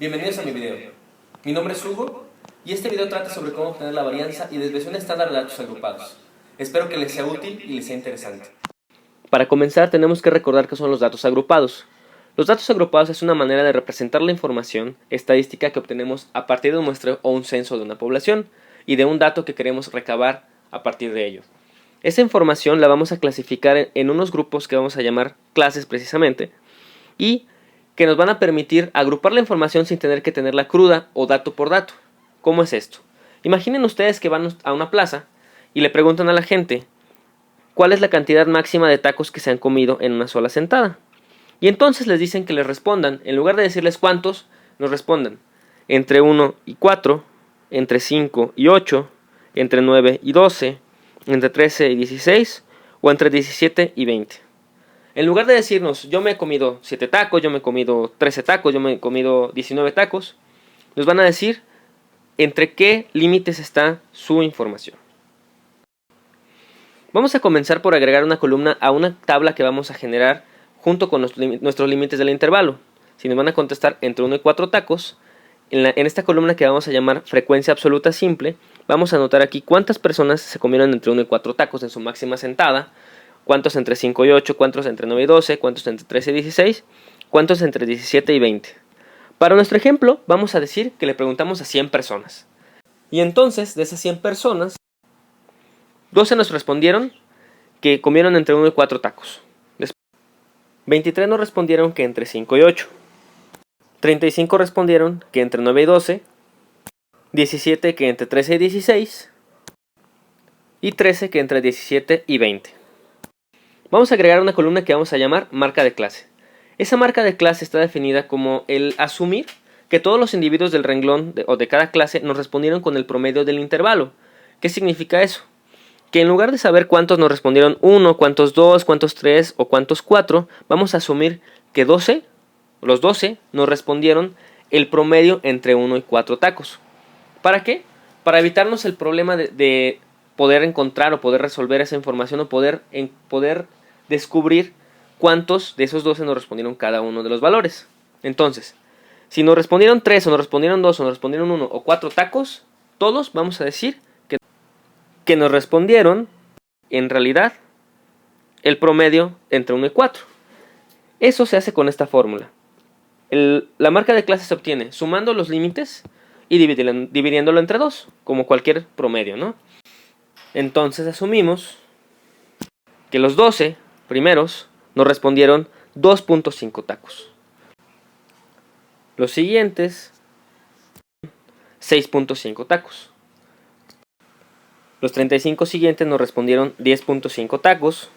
Bienvenidos a mi video. Mi nombre es Hugo y este video trata sobre cómo obtener la varianza y desviación estándar de datos agrupados. Espero que les sea útil y les sea interesante. Para comenzar tenemos que recordar qué son los datos agrupados. Los datos agrupados es una manera de representar la información estadística que obtenemos a partir de un muestreo o un censo de una población y de un dato que queremos recabar a partir de ello. Esa información la vamos a clasificar en unos grupos que vamos a llamar clases precisamente y que nos van a permitir agrupar la información sin tener que tenerla cruda o dato por dato. ¿Cómo es esto? Imaginen ustedes que van a una plaza y le preguntan a la gente cuál es la cantidad máxima de tacos que se han comido en una sola sentada. Y entonces les dicen que les respondan, en lugar de decirles cuántos, nos respondan entre 1 y 4, entre 5 y 8, entre 9 y 12, entre 13 y 16 o entre 17 y 20. En lugar de decirnos yo me he comido 7 tacos, yo me he comido 13 tacos, yo me he comido 19 tacos, nos van a decir entre qué límites está su información. Vamos a comenzar por agregar una columna a una tabla que vamos a generar junto con nuestros límites del intervalo. Si nos van a contestar entre 1 y 4 tacos, en esta columna que vamos a llamar frecuencia absoluta simple, vamos a anotar aquí cuántas personas se comieron entre 1 y 4 tacos en su máxima sentada, cuántos entre 5 y 8, cuántos entre 9 y 12, cuántos entre 13 y 16, cuántos entre 17 y 20. Para nuestro ejemplo, vamos a decir que le preguntamos a 100 personas. Y entonces, de esas 100 personas, 12 nos respondieron que comieron entre 1 y 4 tacos. 23 nos respondieron que entre 5 y 8. 35 respondieron que entre 9 y 12. 17 que entre 13 y 16. Y 13 que entre 17 y 20. Vamos a agregar una columna que vamos a llamar marca de clase. Esa marca de clase está definida como el asumir que todos los individuos del renglón o de cada clase nos respondieron con el promedio del intervalo. ¿Qué significa eso? Que en lugar de saber cuántos nos respondieron 1, cuántos 2, cuántos 3 o cuántos 4, vamos a asumir que los 12 nos respondieron el promedio entre 1 y 4 tacos. ¿Para qué? Para evitarnos el problema de poder encontrar o poder resolver esa información o poder descubrir cuántos de esos 12 nos respondieron cada uno de los valores. Entonces, si nos respondieron 3 o nos respondieron 2 o nos respondieron 1 o 4 tacos, todos vamos a decir que nos respondieron en realidad el promedio entre 1 y 4. Eso se hace con esta fórmula. La marca de clase se obtiene sumando los límites y dividiéndolo entre 2, como cualquier promedio, ¿no? Entonces asumimos que los 12 primeros nos respondieron 2.5 tacos. Los siguientes 6.5 tacos. Los 35 siguientes nos respondieron 10.5 tacos.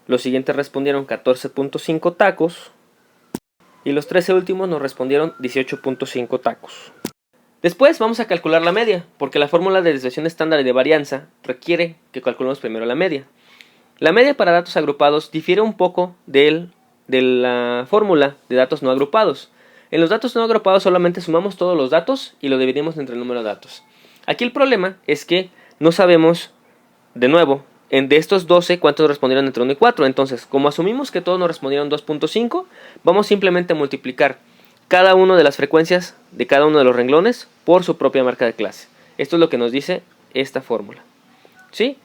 Los siguientes respondieron 14.5 tacos. Y los 13 últimos nos respondieron 18.5 tacos. Después vamos a calcular la media, porque la fórmula de desviación estándar y de varianza requiere que calculemos primero la media. La media para datos agrupados difiere un poco de la fórmula de datos no agrupados. En los datos no agrupados solamente sumamos todos los datos y lo dividimos entre el número de datos. Aquí el problema es que no sabemos, de nuevo, de estos 12 cuántos respondieron entre 1 y 4. Entonces, como asumimos que todos nos respondieron 2.5, vamos simplemente a multiplicar cada una de las frecuencias de cada uno de los renglones por su propia marca de clase. Esto es lo que nos dice esta fórmula. ¿Sí?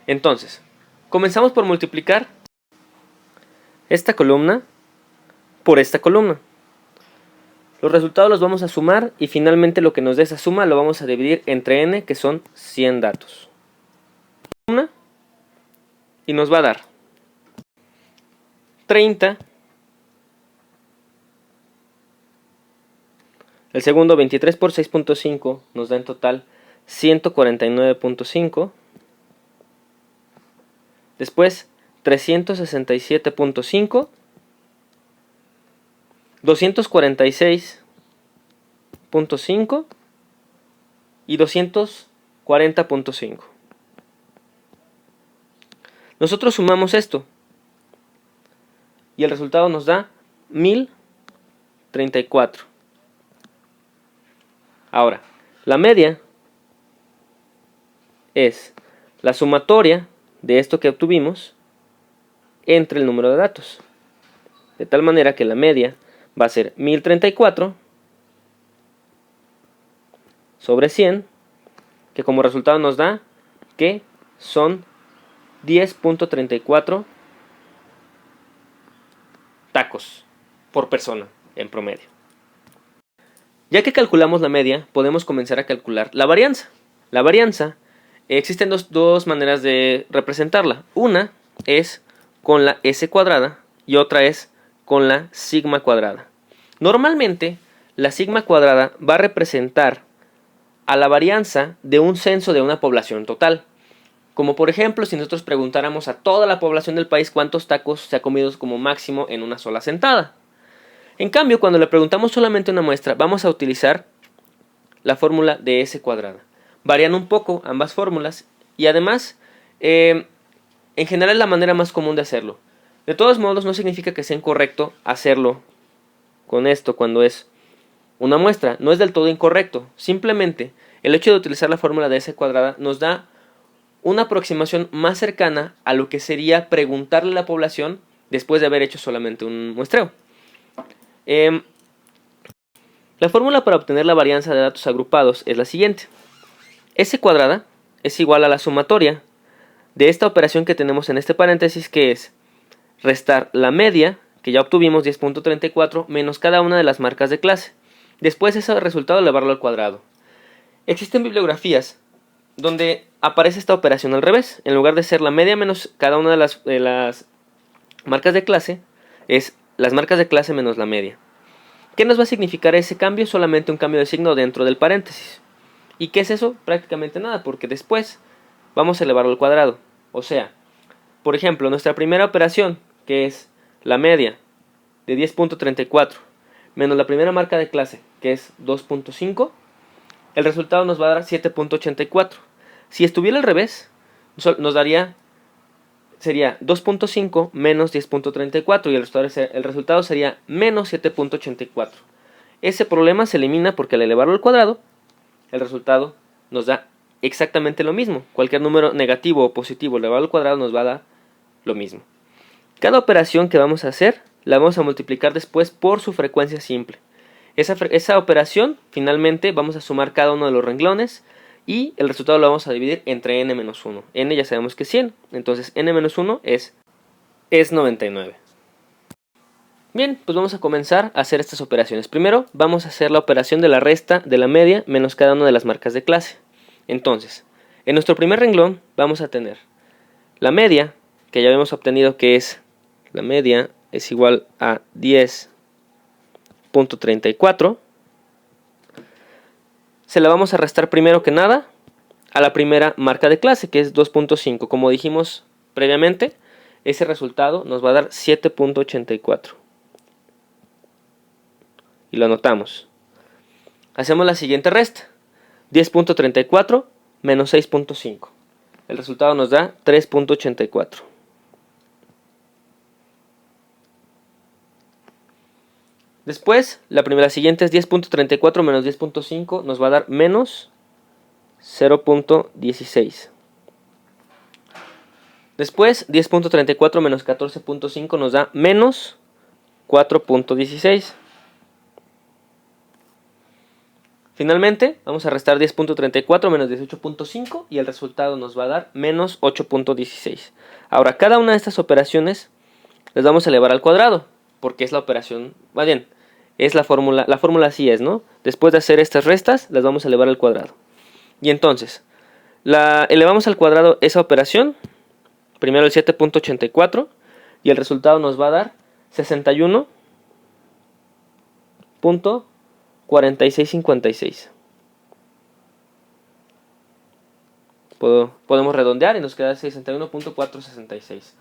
Entonces, comenzamos por multiplicar esta columna por esta columna. Los resultados los vamos a sumar y finalmente lo que nos dé esa suma lo vamos a dividir entre n, que son 100 datos. Y nos va a dar 30. El segundo 23 por 6.5 nos da en total 149.5. Después 367.5. 246.5 y 240.5. Nosotros sumamos esto y el resultado nos da 1034. Ahora, la media es la sumatoria de esto que obtuvimos entre el número de datos. De tal manera que la media va a ser 1034 sobre 100, que como resultado nos da que son 10.34 tacos por persona en promedio. Ya que calculamos la media, podemos comenzar a calcular la varianza. La varianza, existen dos maneras de representarla. Una es con la S cuadrada y otra es con la sigma cuadrada. Normalmente, la sigma cuadrada va a representar a la varianza de un censo de una población total. Como por ejemplo, si nosotros preguntáramos a toda la población del país cuántos tacos se ha comido como máximo en una sola sentada. En cambio, cuando le preguntamos solamente una muestra, vamos a utilizar la fórmula de S cuadrada. Varían un poco ambas fórmulas y además, en general es la manera más común de hacerlo. De todos modos, no significa que sea incorrecto hacerlo con esto cuando es una muestra. No es del todo incorrecto. Simplemente, el hecho de utilizar la fórmula de S cuadrada nos da una aproximación más cercana a lo que sería preguntarle a la población después de haber hecho solamente un muestreo. La fórmula para obtener la varianza de datos agrupados es la siguiente. S cuadrada es igual a la sumatoria de esta operación que tenemos en este paréntesis, que es restar la media, que ya obtuvimos 10.34, menos cada una de las marcas de clase. Después ese resultado elevarlo al cuadrado. Existen bibliografías donde aparece esta operación al revés. En lugar de ser la media menos cada una de las marcas de clase, es las marcas de clase menos la media. ¿Qué nos va a significar ese cambio? Solamente un cambio de signo dentro del paréntesis. ¿Y qué es eso? Prácticamente nada, porque después vamos a elevarlo al cuadrado. O sea, por ejemplo, nuestra primera operación, que es la media de 10.34 menos la primera marca de clase, que es 2.5, el resultado nos va a dar 7.84. Si estuviera al revés, nos daría, sería 2.5 menos 10.34 y el resultado sería menos 7.84. Ese problema se elimina porque al elevarlo al cuadrado, el resultado nos da exactamente lo mismo. Cualquier número negativo o positivo elevado al cuadrado nos va a dar lo mismo. Cada operación que vamos a hacer la vamos a multiplicar después por su frecuencia simple. Esa operación, finalmente, vamos a sumar cada uno de los renglones y el resultado lo vamos a dividir entre n-1. N ya sabemos que es 100, entonces n-1 es 99. Bien, pues vamos a comenzar a hacer estas operaciones. Primero vamos a hacer la operación de la resta de la media menos cada una de las marcas de clase. Entonces, en nuestro primer renglón vamos a tener la media, que ya habíamos obtenido que es, la media es igual a 10.34. Se la vamos a restar primero que nada a la primera marca de clase, que es 2.5. Como dijimos previamente, ese resultado nos va a dar 7.84. Y lo anotamos. Hacemos la siguiente resta. 10.34 menos 6.5. El resultado nos da 3.84. Después, la siguiente es 10.34 menos 10.5, nos va a dar menos 0.16. Después, 10.34 menos 14.5 nos da menos 4.16. Finalmente, vamos a restar 10.34 menos 18.5 y el resultado nos va a dar menos 8.16. Ahora, cada una de estas operaciones las vamos a elevar al cuadrado, porque es la operación, más bien, es la fórmula así es, ¿no? Después de hacer estas restas, las vamos a elevar al cuadrado. Y entonces, elevamos al cuadrado esa operación, primero el 7.84, y el resultado nos va a dar 61.4656. Podemos redondear y nos queda 61.466.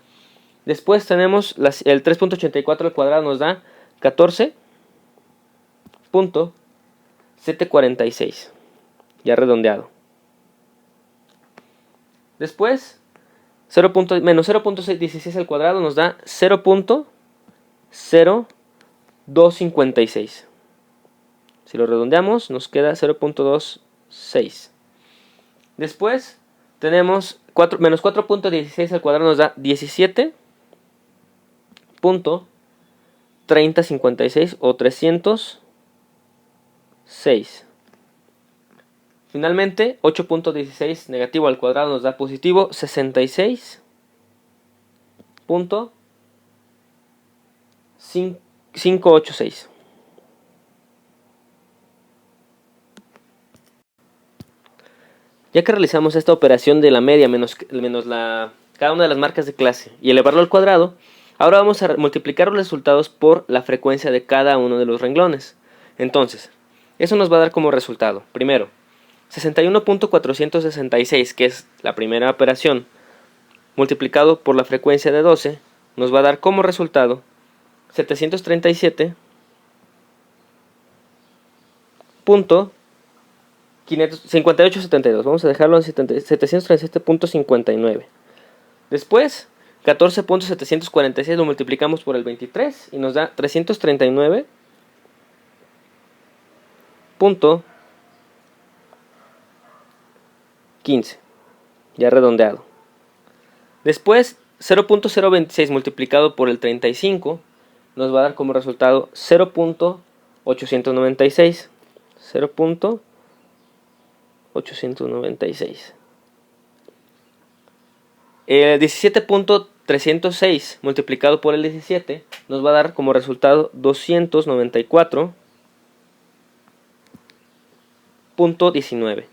Después tenemos el 3.84 al cuadrado nos da 14.746, ya redondeado. Después, menos 0.16 al cuadrado nos da 0.0256. Si lo redondeamos, nos queda 0.26. Después, tenemos menos 4.16 al cuadrado nos da 17.0 3056 o 306. Finalmente, 8.16 negativo al cuadrado nos da positivo 66.586. Ya que realizamos esta operación de la media menos cada una de las marcas de clase y elevarlo al cuadrado, ahora vamos a multiplicar los resultados por la frecuencia de cada uno de los renglones. Entonces, eso nos va a dar como resultado, primero, 61.466, que es la primera operación, multiplicado por la frecuencia de 12, nos va a dar como resultado 737.5872. Vamos a dejarlo en 737.59. Después, 14.746 lo multiplicamos por el 23 y nos da 339.15, ya redondeado. Después, 0.026 multiplicado por el 35 nos va a dar como resultado 0.896. 0.896. El 17.306 multiplicado por el 17 nos va a dar como resultado 294.19.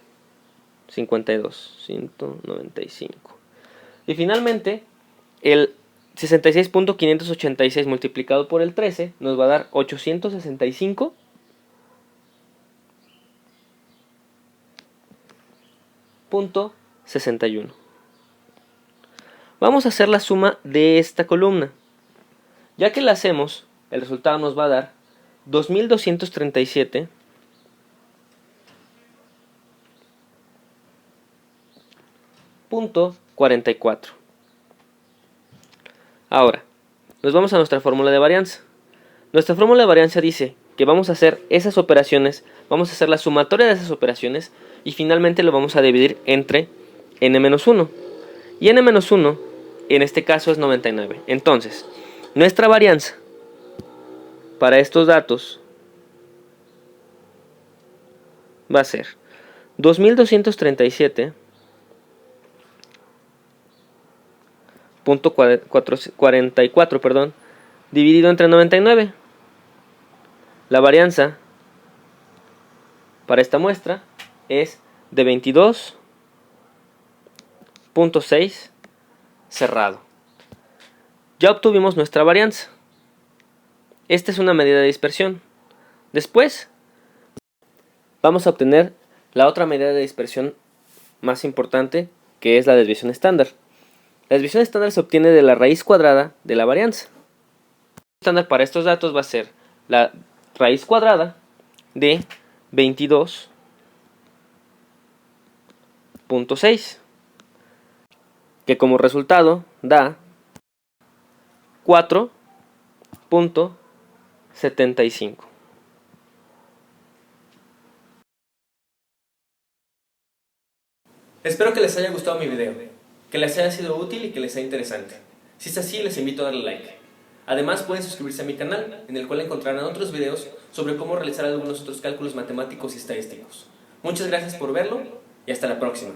52, 195. Y finalmente, el 66.586 multiplicado por el 13 nos va a dar 865.61. Vamos a hacer la suma de esta columna. Ya que la hacemos, el resultado nos va a dar 2237.44. Ahora, nos vamos a nuestra fórmula de varianza. Nuestra fórmula de varianza dice que vamos a hacer esas operaciones, vamos a hacer la sumatoria de esas operaciones y finalmente lo vamos a dividir entre n-1. Y n-1 en este caso es 99. Entonces, nuestra varianza para estos datos va a ser 2237.44, dividido entre 99. La varianza para esta muestra es de 22.6 cerrado. Ya obtuvimos nuestra varianza. Esta es una medida de dispersión. Después vamos a obtener la otra medida de dispersión más importante, que es la desviación estándar. La desviación estándar se obtiene de la raíz cuadrada de la varianza. El estándar para estos datos va a ser la raíz cuadrada de 22.6, que como resultado da 4.75. Espero que les haya gustado mi video, que les haya sido útil y que les sea interesante. Si es así, les invito a darle like. Además, pueden suscribirse a mi canal, en el cual encontrarán otros videos sobre cómo realizar algunos otros cálculos matemáticos y estadísticos. Muchas gracias por verlo y hasta la próxima.